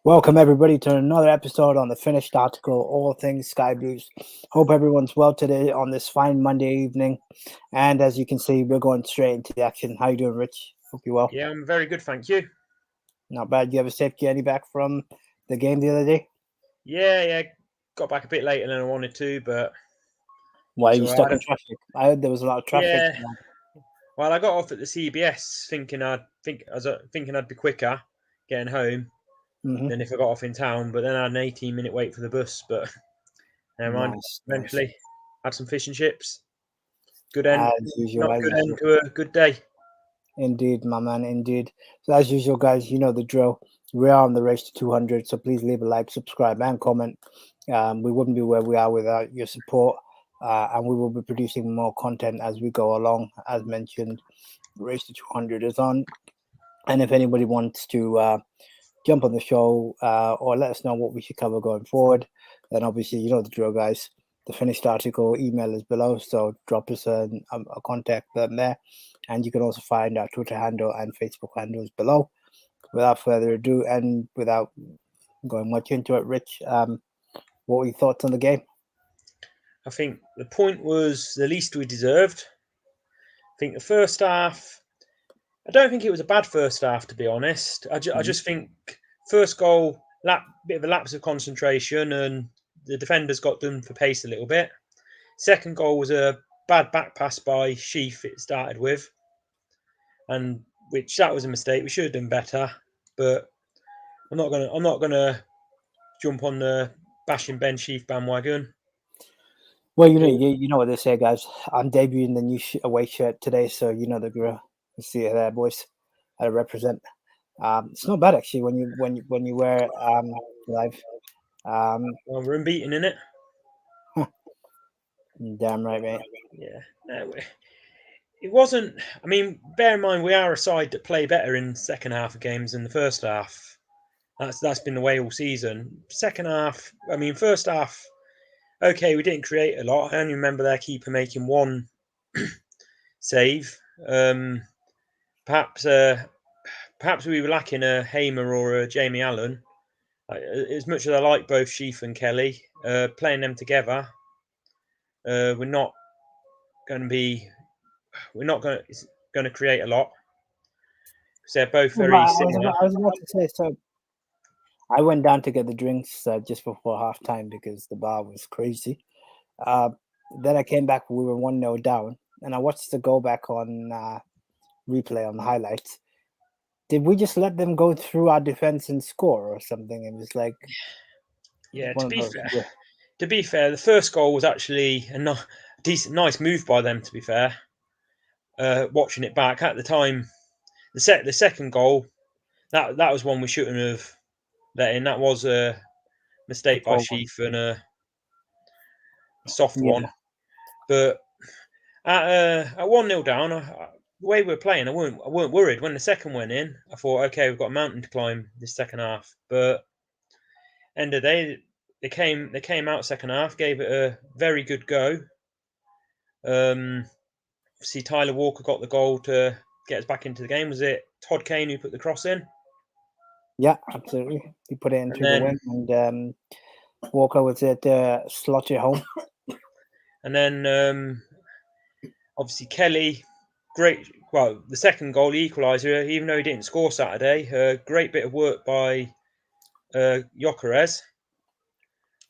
Welcome everybody to another episode on the finished article, All Things Sky Blues. Hope everyone's well today on this fine Monday evening. And as you can see, we're going straight into the action. How you doing, Rich? Hope you're well. Yeah, I'm very good, thank you. Not bad. You have a safe journey back from the game the other day? Yeah. Got back a bit later than I wanted to, but Why are you so stuck in traffic? I heard there was a lot of traffic. yeah. Well, I got off at the CBS thinking I'd be quicker getting home than if I got off in town. But then I had an 18-minute wait for the bus. But never mind. Eventually, had some fish and chips. Good end. As usual, Not good end to a good day. Indeed, my man, indeed. So as usual, guys, you know the drill. We are on the race to 200, so please leave a like, subscribe, and comment. We wouldn't be where we are without your support, and we will be producing more content as we go along. As mentioned, the race to 200 is on, and if anybody wants to jump on the show or let us know what we should cover going forward, then obviously you know the drill, guys. The finished article email is below, so drop us a contact button there. And you can also find our Twitter handle and Facebook handles below. Without further ado, and without going much into it, Rich, what were your thoughts on the game? I think the point was the least we deserved. I think the first half, I don't think it was a bad first half, to be honest. I just think first goal, bit of a lapse of concentration, and the defenders got done for pace a little bit. Second goal was a bad back pass by Sheaf. It started with, and that was a mistake. We should have done better, but I'm not gonna jump on the bashing Ben Sheaf bandwagon. Well, you know what they say, guys. I'm debuting the new away shirt today, so you know the drill. You see it there, boys. How to represent. It's not bad actually when you wear it live. Well, we're unbeaten in it. Damn right, mate. Yeah. No, it wasn't. I mean, bear in mind we are a side that play better in the second half of games than the first half. That's been the way all season. Second half, I mean, first half, okay, we didn't create a lot. I only remember their keeper making one save. Perhaps we were lacking a Hamer or a Jamie Allen. As much as I like both Sheaf and Kelly, playing them together, we're not going to create a lot because they're both very similar. I was about to say, so I went down to get the drinks just before half time because the bar was crazy. Then I came back, we were 1-0 down, and I watched the goal back on replay on the highlights. Did we just let them go through our defense and score or something? It was like, yeah. To be fair, the first goal was actually a nice move by them. To be fair, watching it back at the time, the second goal, that was one we shouldn't have let in. That was a mistake by Sheaf and a soft one. But at 1-0 down, the way we were playing, I weren't worried. When the second went in, I thought, okay, we've got a mountain to climb this second half. But end of the day, they came out second half, gave it a very good go. See, Tyler Walker got the goal to get us back into the game. Was it Todd Kane who put the cross in? Yeah, absolutely. He put it into the wing, and Walker was at slot it home. And then obviously Kelly, great. Well, the second goal, the equaliser, even though he didn't score Saturday, great bit of work by Gyökeres.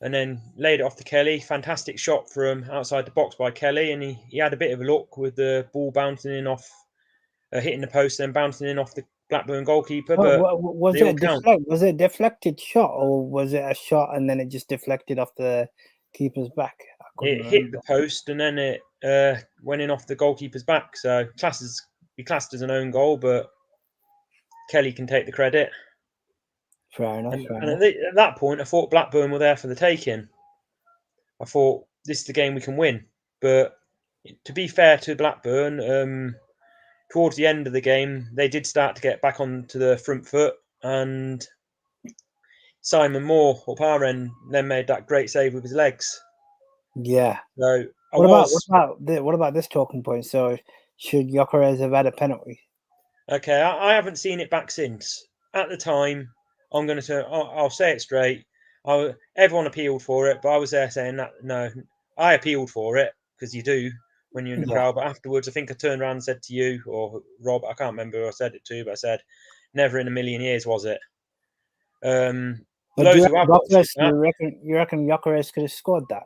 And then laid it off to Kelly. Fantastic shot from outside the box by Kelly, and he had a bit of a look with the ball bouncing in off, hitting the post, then bouncing in off the Blackburn goalkeeper. But was it a deflected shot, or was it a shot and then it just deflected off the keeper's back? It hit the post and then it went in off the goalkeeper's back. So classed as an own goal, but Kelly can take the credit. Fair enough. And at that point, I thought Blackburn were there for the taking. I thought this is the game we can win. But to be fair to Blackburn, towards the end of the game, they did start to get back onto the front foot, and Simon Moore up our end then made that great save with his legs. Yeah. So what about this talking point? So should Gyökeres have had a penalty? Okay, I haven't seen it back since. At the time, I'm going to. I'll say it straight. Everyone appealed for it, but I was there saying that no, I appealed for it because you do when you're in the crowd. But afterwards, I think I turned around and said to you or Rob, I can't remember who I said it to, but I said, "Never in a million years was it." But you reckon Gyökeres could have scored that?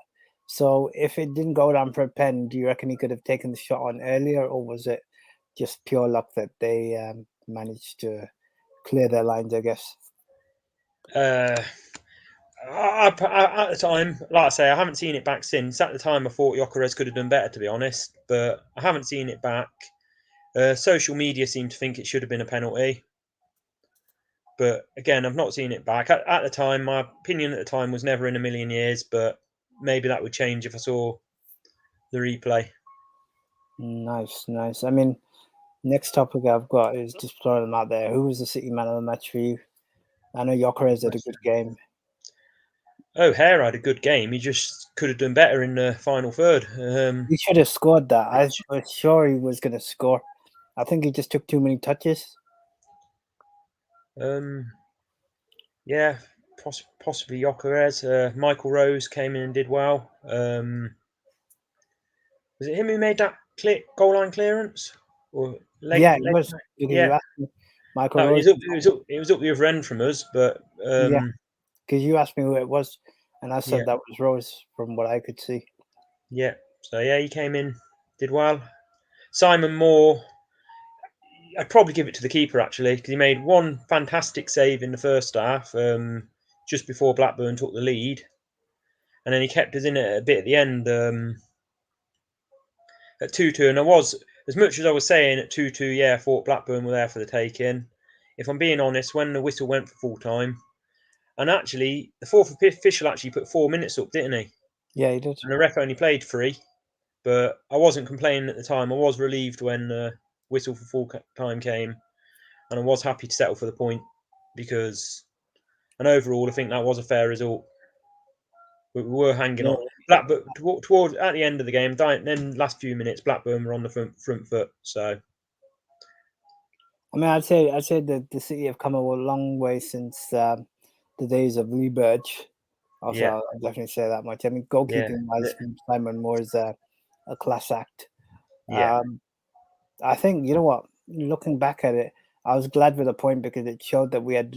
So if it didn't go down for a pen, do you reckon he could have taken the shot on earlier, or was it just pure luck that they managed to clear their lines, I guess? At the time, like I say, I haven't seen it back since. At the time, I thought Gyökeres could have done better, to be honest, but I haven't seen it back. Social media seemed to think it should have been a penalty. But again, I've not seen it back. At the time, my opinion at the time was never in a million years, but maybe that would change if I saw the replay. Nice. I mean, next topic I've got is just throwing them out there. Who was the City man of the match for you? I know Gyökeres had a good game. O'Hare had a good game. He just could have done better in the final third. He should have scored that. I was sure he was going to score. I think he just took too many touches. Yeah, possibly Gyökeres. Michael Rose came in and did well. Was it him who made that goal line clearance? Or it was. Yeah, Michael no, Rose. It was up the other end from us, but yeah, because you asked me who it was, and I said that was Rose from what I could see. Yeah, so yeah, he came in, did well. Simon Moore, I'd probably give it to the keeper actually, because he made one fantastic save in the first half, just before Blackburn took the lead, and then he kept us in it a bit at the end at 2-2. And I was, as much as I was saying at 2-2, I thought Blackburn were there for the taking. If I'm being honest, when the whistle went for full time, and actually the fourth official actually put 4 minutes up, didn't he? Yeah, he did. And the ref only played 3. But I wasn't complaining at the time. I was relieved when the whistle for full time came, and I was happy to settle for the point because, and overall, I think that was a fair result. We were hanging on. But toward at the end of the game, then last few minutes, Blackburn were on the front foot. So, I mean, I'd say that the City have come a long way since the days of Lee Burge. Also, I'll definitely say that much. I mean, goalkeeping wise, Simon Moore is a class act. Yeah. I think, you know what, looking back at it, I was glad with the point because it showed that we had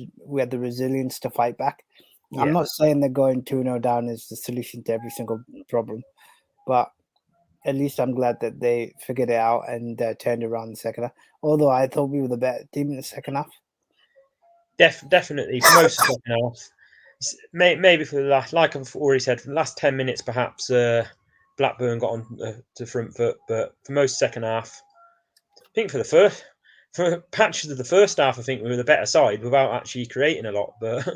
the resilience to fight back. Yeah. I'm not saying that going 2-0 down is the solution to every single problem, but at least I'm glad that they figured it out and turned around the second half. Although I thought we were the better team in the second half. Definitely, for most of the second half. Maybe for the last, like I've already said, for the last 10 minutes, perhaps Blackburn got on to front foot, but for most second half, I think for patches of the first half, I think we were the better side without actually creating a lot. But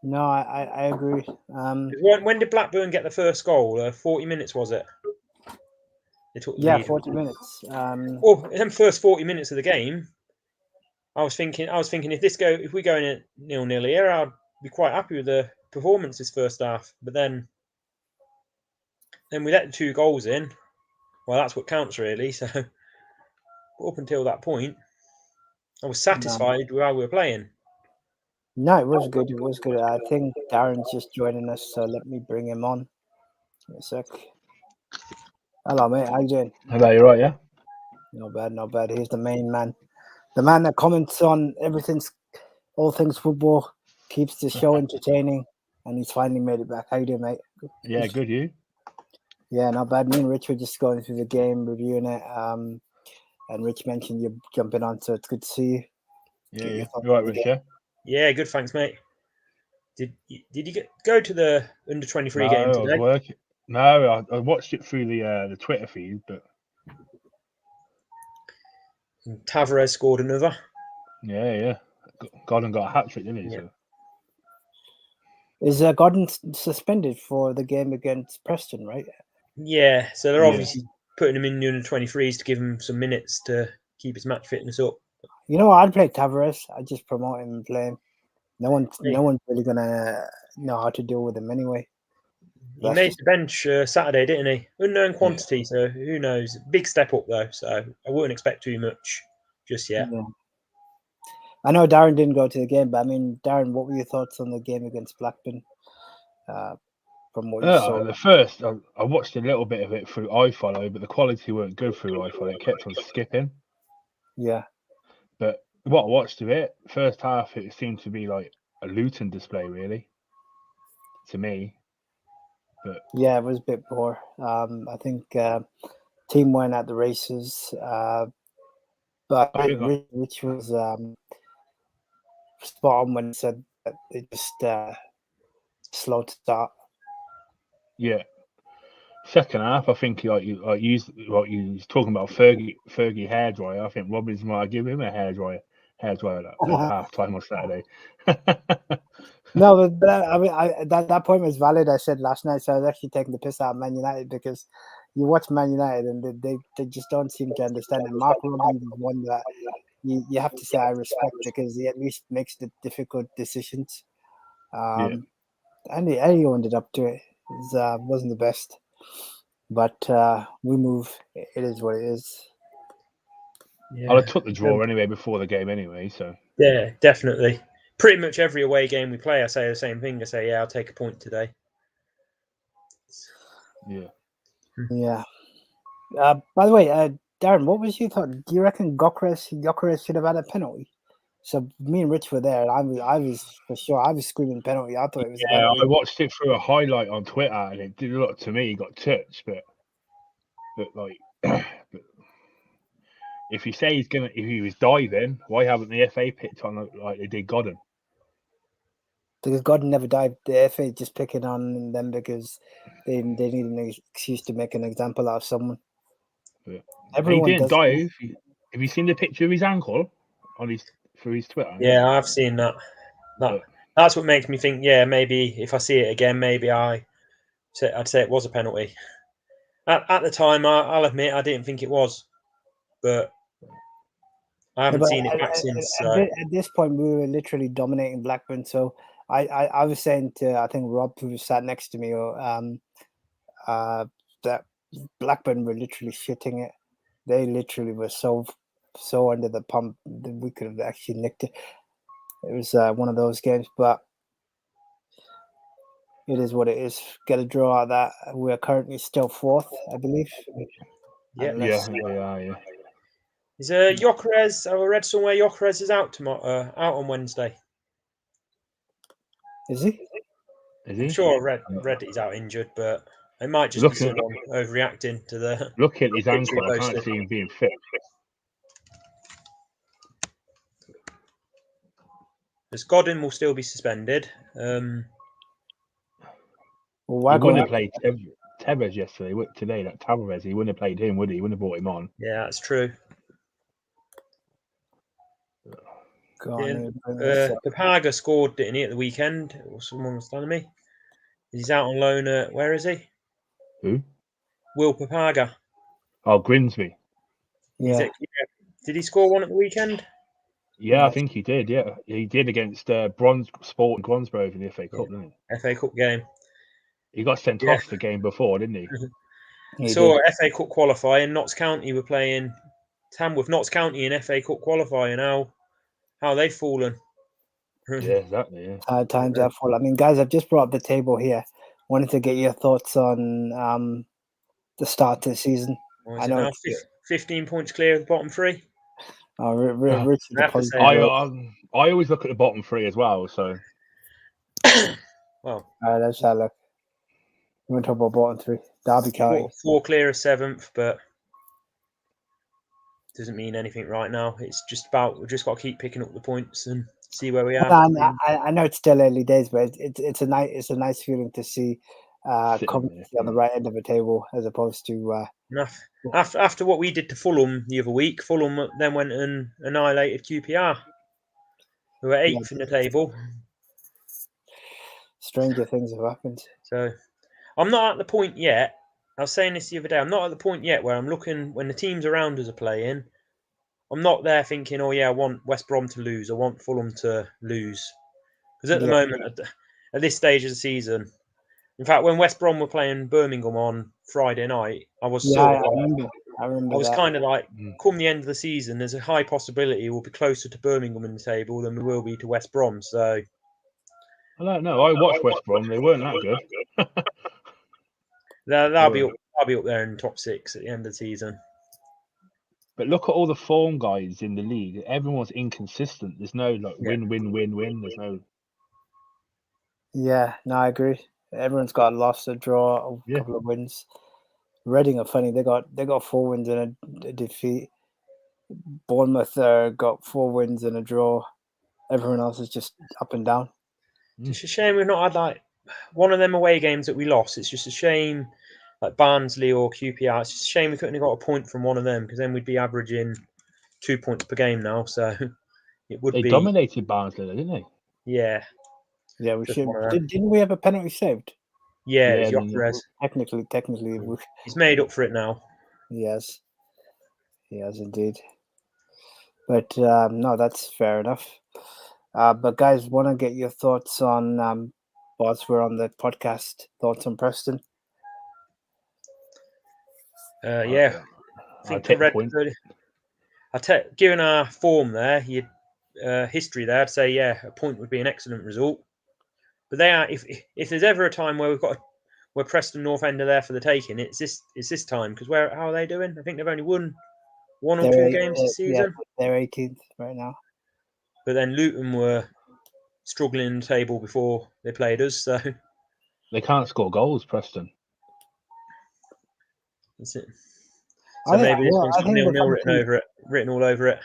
no, I agree. When did Blackburn get the first goal? 40 minutes was it? They took the lead. 40 minutes. Well, in the first 40 minutes of the game, I was thinking if we go in at 0-0 here, I'd be quite happy with the performance this first half. But then we let the 2 goals in. Well, that's what counts really. So up until that point, I was satisfied with how we were playing. No, it was good. It was good. I think Darren's just joining us, so let me bring him on. A sec. Hello, mate. How you doing? Hello, you right? Yeah. Not bad. Here's the main man, the man that comments on all things football, keeps the show entertaining, and he's finally made it back. How you doing, mate? Yeah, good. You? Yeah, not bad. Me and Rich were just going through the game, reviewing it. And Rich mentioned you're jumping on, so it's good to see you. Yeah. You right, Rich? Yeah. Yeah, good. Thanks, mate. Did you go to the under-23 game today? I was working. No, I watched it through the Twitter feed, but Tavares scored another. Yeah. Gordon got a hat trick, didn't he? Yeah. So. Is Gordon suspended for the game against Preston, right? Yeah, so they're obviously putting him in the under-23s to give him some minutes to keep his match fitness up. You know what? I'd play Tavares. I'd just promote him and play him. No one's really gonna know how to deal with him anyway. He made the bench Saturday, didn't he? Unknown quantity, so who knows? Big step up though, so I wouldn't expect too much just yet. Yeah. I know Darren didn't go to the game, but I mean, Darren, what were your thoughts on the game against Blackburn? From what you saw, the first I watched a little bit of it through iFollow, but the quality weren't good through iFollow. It kept on skipping. Yeah. But what I watched of it, first half, it seemed to be like a Luton display, really, to me. But yeah, it was a bit poor. I think team went at the races, but Rich was spot on when he said that they just slow to start. Yeah. Second half, I think like you was talking about Fergie hairdryer. I think Robbins might give him a hairdryer at half time on Saturday. No, but I mean, that point was valid. I said last night, so I was actually taking the piss out of Man United because you watch Man United and they just don't seem to understand it. Mark Robbins is one that you have to say I respect because he at least makes the difficult decisions. And he ended up to it. It wasn't the best, but we move. It is what it is. Yeah. I took the draw anyway before the game anyway. So yeah, definitely. Pretty much every away game we play, I say the same thing. I say, yeah, I'll take a point today. Yeah. Yeah. By the way, Darren, what was your thought? Do you reckon Gyökeres should have had a penalty? So me and Rich were there, and I was for sure. I was screaming penalty. I thought it was a penalty. I watched it through a highlight on Twitter, and it did look to me he got touched, but like, if you say if he was diving, why haven't the FA picked on like they did Godden? Because Godden never dived. The FA just picking on them because they need an excuse to make an example out of someone. Yeah. Everyone he didn't does. dive. Have you seen the picture of his ankle through his Twitter? Yeah, I've seen that. That's what makes me think. Yeah, maybe if I see it again, maybe I'd say it was a penalty. At the time, I'll admit I didn't think it was, but I haven't seen it back since. At this point, we were literally dominating Blackburn. So I was saying to I think Rob, who sat next to me, that Blackburn were literally shitting it. They literally were so under the pump that we could have actually nicked it. It was one of those games, but it is what it is. Get a draw out of that. We're currently still fourth, I believe. Yeah. Yeah. Is Gyökeres? I read somewhere Gyökeres is out tomorrow. Out on Wednesday. Is he? I'm sure I read that he's out injured, but it might just be someone overreacting to the. Look at his ankle. I can't see him being fit. Because Godden will still be suspended. He wouldn't have played Tevez yesterday. Today, that Tavares, he wouldn't have played him, would he? He wouldn't have brought him on. Yeah, that's true. Papaga scored, didn't he, at the weekend? Or someone was telling me. He's out on loan at, where is he? Who? Will Papaga. Oh, Grimsby. Yeah. Did he score one at the weekend? Yeah, I think he did. Yeah, he did against Sport and Gronsgrove in the FA Cup, didn't he? FA Cup game. He got sent off the game before, didn't he? So FA Cup qualifying, Notts County were playing Tamworth. Notts County in FA Cup qualifying. How they've fallen. Yeah, exactly. Yeah. Times are full. I mean, guys, I've just brought up the table here. Wanted to get your thoughts on the start of the season. I know 15 points clear of the bottom three. Rich, I always look at the bottom three as well. So, well, let's have a look. We're talking about bottom three. Derby County. 4 clear of 7th, but doesn't mean anything right now. It's just about we've just got to keep picking up the points and see where we are. I know it's still early days, but it's a nice feeling to see come on the right end of the table as opposed to. After what we did to Fulham the other week, Fulham then went and annihilated QPR, who were 8th in the table. Stranger things have happened. So, I'm not at the point yet. I was saying this the other day. I'm not at the point yet where I'm looking when the teams around us are playing. I'm not there thinking, oh yeah, I want West Brom to lose. I want Fulham to lose. Because at the moment, at this stage of the season, in fact, when West Brom were playing Birmingham on Friday night, I was I remember I was that. kind of like, come the end of the season, there's a high possibility we'll be closer to Birmingham in the table than we will be to West Brom. So I don't know. I watched West Brom; they weren't that good. they'll be up there in top 6 at the end of the season. But look at all the form guys in the league. Everyone's inconsistent. There's no like win. There's no. Yeah, no, I agree. Everyone's got a loss, a draw, a couple of wins. Reading are funny. They got 4 wins and a defeat. Bournemouth got 4 wins and a draw. Everyone else is just up and down. It's a shame we've not had like one of them away games that we lost. It's just a shame, like Barnsley or QPR. It's just a shame we couldn't have got a point from one of them, because then we'd be averaging 2 points per game now. So it would be. They dominated Barnsley, didn't they? Yeah. Yeah, we should. Didn't we have a penalty saved? Yeah, it's Jokeres. Technically, he's made up for it now. Yes, he has indeed. But no, that's fair enough. But guys, want to get your thoughts on whilst we're on the podcast, thoughts on Preston? Yeah, I think given our form there, history there, I'd say a point would be an excellent result. But they are, if there's ever a time where where Preston North End are there for the taking, it's this time, because how are they doing? I think they've only won 1 or 2 games this season. Yeah, they're 18th right now. But then Luton were struggling in the table before they played us, so they can't score goals, Preston. That's it. So maybe this one's got 0-0 written all over it.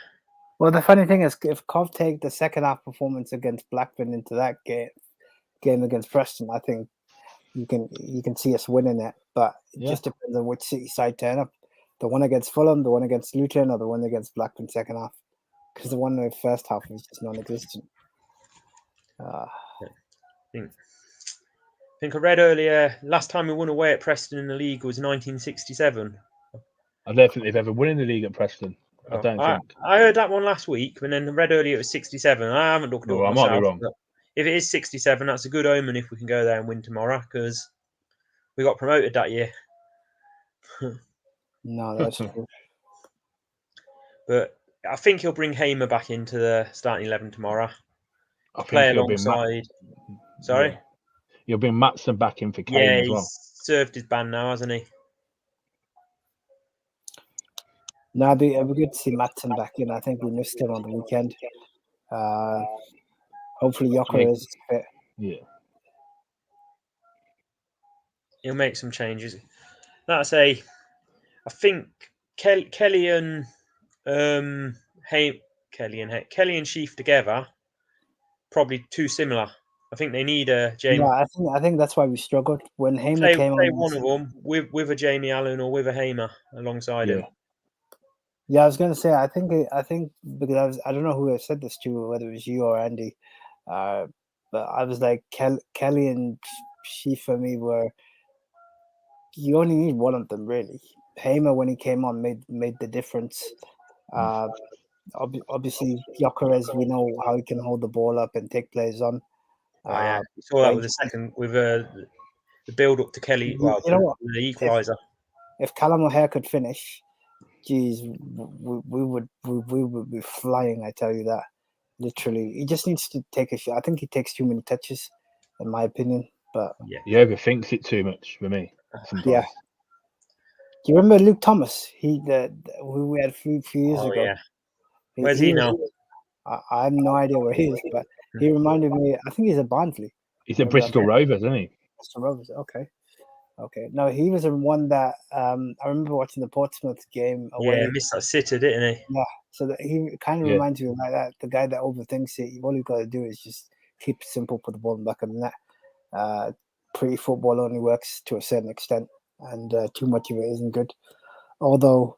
Well, the funny thing is, if Cov take the second half performance against Blackburn into that game against Preston, I think you can see us winning it. But it just depends on which City side turn up. The one against Fulham, the one against Luton, or the one against Blackburn second half. Because the one in the first half was just non-existent. I think I read earlier, last time we won away at Preston in the league was 1967. I don't think they've ever won in the league at Preston. I heard that one last week, and then I read earlier it was 67. I haven't looked at it myself. I might be wrong. If it is 67, that's a good omen if we can go there and win tomorrow, because we got promoted that year. No, that's true. But I think he'll bring Hamer back into the starting 11 tomorrow. I play alongside. Sorry? Yeah. You'll bring Maatsen back in for Kane as well. He's served his ban now, hasn't he? No, it'd be good to see Maatsen back in. I think we missed him on the weekend. Hopefully Jokeres is fit. Yeah. He'll make some changes. Like I say, I think Kelly and Sheaf together, probably too similar. I think they need a Jamie. Yeah, I think that's why we struggled when Hamer came on. One of them with a Jamie Allen or with a Hamer alongside him. Yeah, I was going to say I think because I don't know who I said this to, whether it was you or Andy, but I was like Kelly and Sheaf for me were. You only need one of them really. Hamer when he came on made the difference. Obviously Jokeres, we know how he can hold the ball up and take players on. You saw that with the build up to Kelly. Well, you know what? The equaliser. If Callum O'Hare could finish, geez, we would be flying. I tell you that. Literally, he just needs to take a shot. I think he takes too many touches, in my opinion. But he overthinks it too much for me. Sometimes. Yeah. Do you remember Luke Thomas? Who we had a few years ago. Yeah. Where's he now? I have no idea where he is, but he reminded me. I think he's at Barnsley. He's at Bristol Rovers, isn't he? Bristol Rovers. Okay. No, he was one that I remember watching the Portsmouth game away. Yeah, missed that sitter, didn't he? Yeah. So that he kind of reminds me of like that. The guy that overthinks it. All you got to do is just keep it simple, put the ball in the back of the net. Pretty football only works to a certain extent, and too much of it isn't good. Although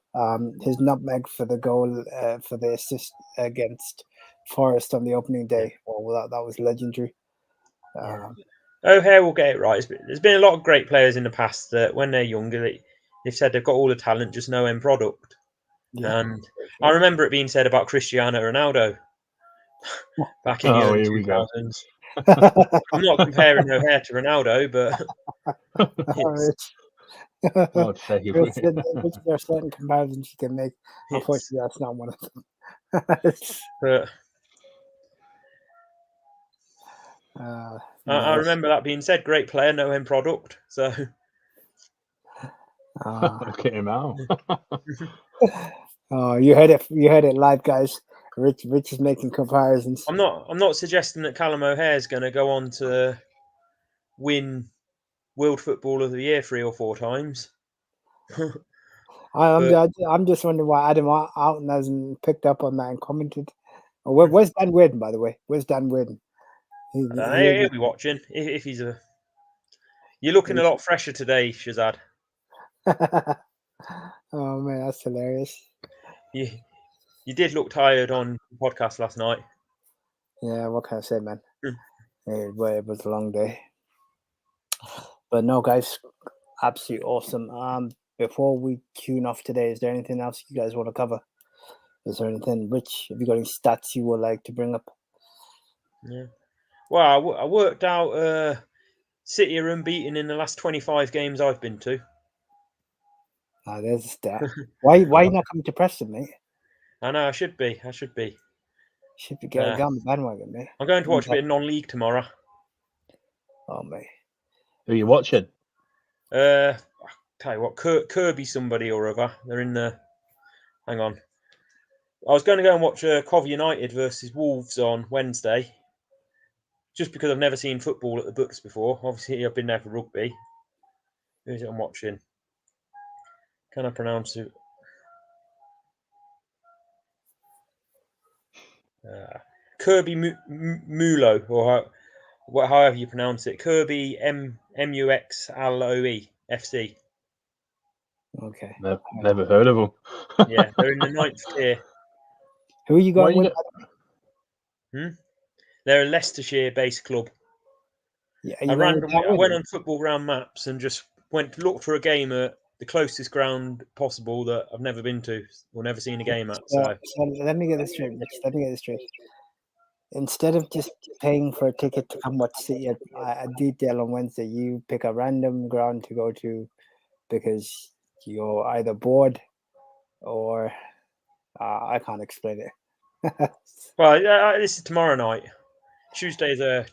his nutmeg for the goal, for the assist against Forest on the opening day, well, that was legendary. O'Hare will get it right. There's been a lot of great players in the past that when they're younger, they've said they've got all the talent, just no end product. Yeah. And I remember it being said about Cristiano Ronaldo back in the early 2000s. I'm not comparing O'Hare to Ronaldo, but I'd say There are certain comparisons you can make. Unfortunately, that's not one of them. But I remember that being said. Great player, no end product. So look at him out. Oh, you heard it! You heard it live, guys. Rich is making comparisons. I'm not suggesting that Callum O'Hare is going to go on to win World Football of the Year 3 or 4 times. I'm just wondering why Adam Alton hasn't picked up on that and commented. Oh, where's Dan Weirden, by the way? Where's Dan Weirden? He'll be watching if he's a. You're looking a lot fresher today, Shazad. Oh man, that's hilarious. You did look tired on the podcast last night. Yeah, what can I say, man? It was a long day. But no, guys, absolutely awesome. Before we tune off today, is there anything else you guys want to cover? Is there anything, Rich? Have you got any stats you would like to bring up? Yeah. Well, I worked out City are unbeaten in the last 25 games I've been to. There's a stat. Why are you not coming to Preston, mate? I know, I should be. Should be getting on the bandwagon, mate. I'm going to watch a bit of non-league tomorrow. Oh, mate. Who are you watching? I'll tell you what, Kirby somebody or other. They're in the... Hang on. I was going to go and watch Cov United versus Wolves on Wednesday, just because I've never seen football at the books before. Obviously, I've been there for rugby. Who's it I'm watching? Can I pronounce it? Kirby Mulo, or however you pronounce it. Kirby Muxloe FC. Okay. Never heard of them. Yeah, they're in the 9th tier. Who are you going with? They're a Leicestershire-based club. Yeah, I went on Football Ground Maps and just went to look for a game at the closest ground possible that I've never been to or never seen a game at. So let me get this straight, Rich. Let me get this straight. Instead of just paying for a ticket to come watch City at detail on Wednesday, you pick a random ground to go to because you're either bored or I can't explain it. Well, this is tomorrow night. Tuesdays are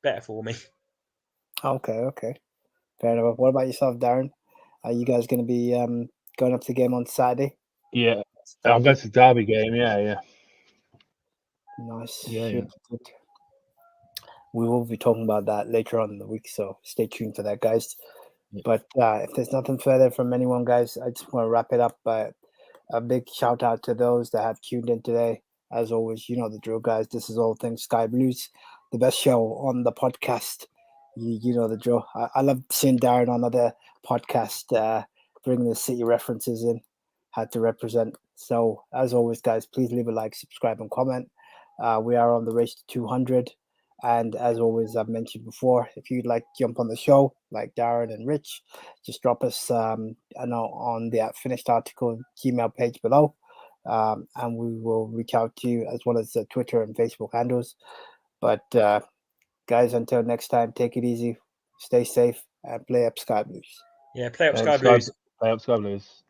better for me. Okay. Fair enough. What about yourself, Darren? Are you guys going to be going up to the game on Saturday? Yeah, I'll go to the Derby game. Yeah. Nice. Yeah. Good. We will be talking about that later on in the week, so stay tuned for that, guys. Yeah. But if there's nothing further from anyone, guys, I just want to wrap it up. A big shout out to those that have tuned in today. As always, you know the drill, guys. This is All Things Sky Blues, the best show on the podcast. You know the drill. I love seeing Darren on other podcasts, bringing the City references in. Had to represent. So, as always, guys, please leave a like, subscribe, and comment. We are on the race to 200. And as always, I've mentioned before, if you'd like to jump on the show, like Darren and Rich, just drop us a note on the Finished Article Gmail page below. And we will reach out to you as well as the Twitter and Facebook handles. But guys, until next time, take it easy, stay safe, and play up Sky Blues. Yeah, play up Sky Blues. Play up Sky Blues.